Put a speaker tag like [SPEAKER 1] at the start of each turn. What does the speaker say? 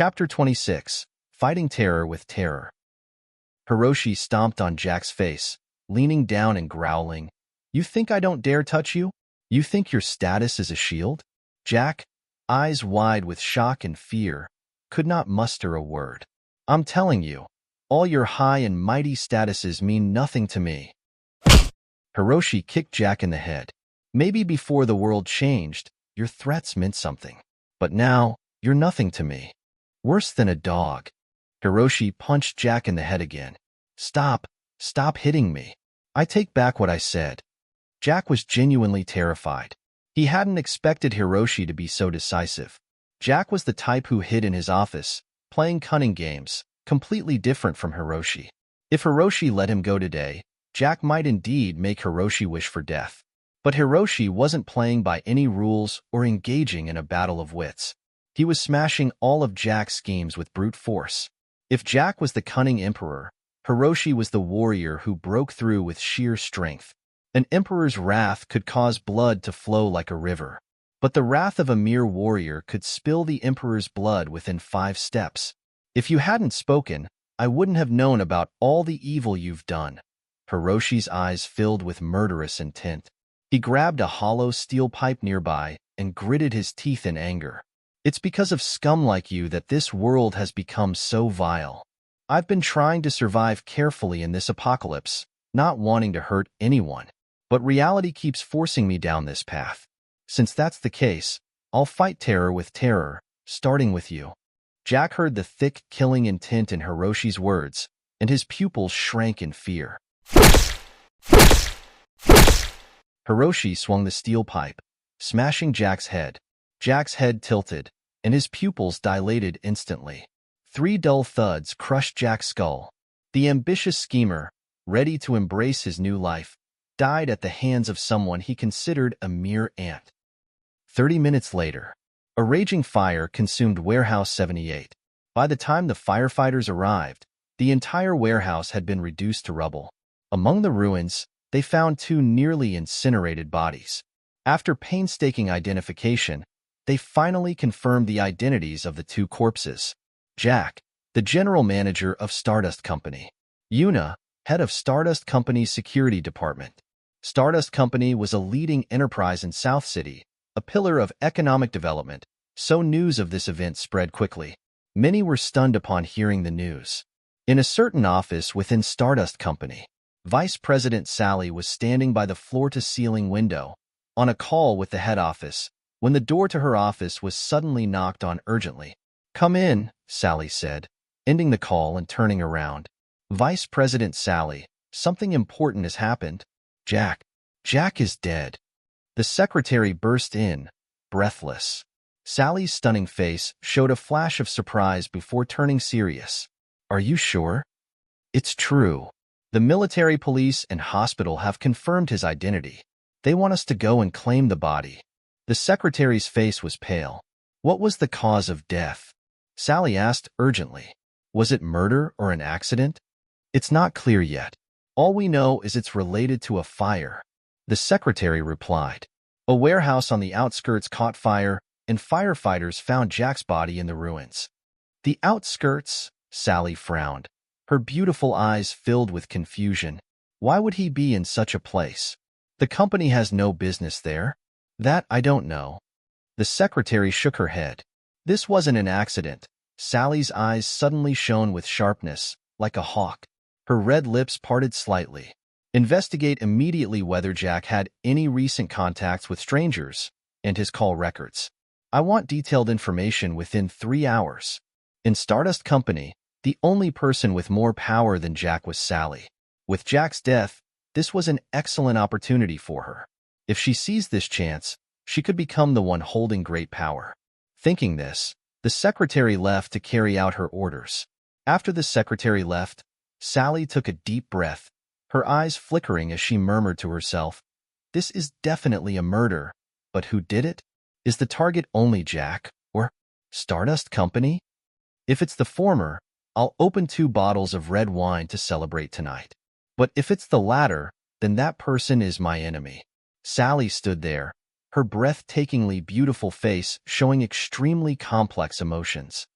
[SPEAKER 1] Chapter 26. Fighting Terror with Terror. Hiroshi stomped on Jack's face, leaning down and growling, "You think I don't dare touch you? You think your status is a shield?" Jack, eyes wide with shock and fear, could not muster a word. "I'm telling you, all your high and mighty statuses mean nothing to me." Hiroshi kicked Jack in the head. "Maybe before the world changed, your threats meant something. But now, you're nothing to me. Worse than a dog." Hiroshi punched Jack in the head again. Stop hitting me. I take back what I said." Jack was genuinely terrified. He hadn't expected Hiroshi to be so decisive. Jack was the type who hid in his office, playing cunning games, completely different from Hiroshi. If Hiroshi let him go today, Jack might indeed make Hiroshi wish for death. But Hiroshi wasn't playing by any rules or engaging in a battle of wits. He was smashing all of Jack's schemes with brute force. If Jack was the cunning emperor, Hiroshi was the warrior who broke through with sheer strength. An emperor's wrath could cause blood to flow like a river. But the wrath of a mere warrior could spill the emperor's blood within 5 steps. "If you hadn't spoken, I wouldn't have known about all the evil you've done." Hiroshi's eyes filled with murderous intent. He grabbed a hollow steel pipe nearby and gritted his teeth in anger. "It's because of scum like you that this world has become so vile. I've been trying to survive carefully in this apocalypse, not wanting to hurt anyone. But reality keeps forcing me down this path. Since that's the case, I'll fight terror with terror, starting with you." Jack heard the thick, killing intent in Hiroshi's words, and his pupils shrank in fear. Hiroshi swung the steel pipe, smashing Jack's head. Jack's head tilted, and his pupils dilated instantly. 3 dull thuds crushed Jack's skull. The ambitious schemer, ready to embrace his new life, died at the hands of someone he considered a mere ant. 30 minutes later, a raging fire consumed Warehouse 78. By the time the firefighters arrived, the entire warehouse had been reduced to rubble. Among the ruins, they found 2 nearly incinerated bodies. After painstaking identification, they finally confirmed the identities of the 2 corpses. Jack, the general manager of Stardust Company. Yuna, head of Stardust Company's security department. Stardust Company was a leading enterprise in South City, a pillar of economic development, so news of this event spread quickly. Many were stunned upon hearing the news. In a certain office within Stardust Company, Vice President Sally was standing by the floor-to-ceiling window, on a call with the head office, when the door to her office was suddenly knocked on urgently. "Come in," Sally said, ending the call and turning around. "Vice President Sally, something important has happened. Jack is dead." The secretary burst in, breathless. Sally's stunning face showed a flash of surprise before turning serious. "Are you sure?" "It's true. The military police and hospital have confirmed his identity. They want us to go and claim the body." The secretary's face was pale. "What was the cause of death?" Sally asked urgently. "Was it murder or an accident?" "It's not clear yet. All we know is it's related to a fire," the secretary replied. "A warehouse on the outskirts caught fire, and firefighters found Jack's body in the ruins." "The outskirts?" Sally frowned. Her beautiful eyes filled with confusion. "Why would he be in such a place? The company has no business there." "That I don't know." The secretary shook her head. "This wasn't an accident." Sally's eyes suddenly shone with sharpness, like a hawk. Her red lips parted slightly. "Investigate immediately whether Jack had any recent contacts with strangers, and his call records. I want detailed information within 3 hours." In Stardust Company, the only person with more power than Jack was Sally. With Jack's death, this was an excellent opportunity for her. If she seized this chance, she could become the one holding great power. Thinking this, the secretary left to carry out her orders. After the secretary left, Sally took a deep breath, her eyes flickering as she murmured to herself, "This is definitely a murder, but who did it? Is the target only Jack, or Stardust Company? If it's the former, I'll open 2 bottles of red wine to celebrate tonight. But if it's the latter, then that person is my enemy." Sally stood there, her breathtakingly beautiful face showing extremely complex emotions.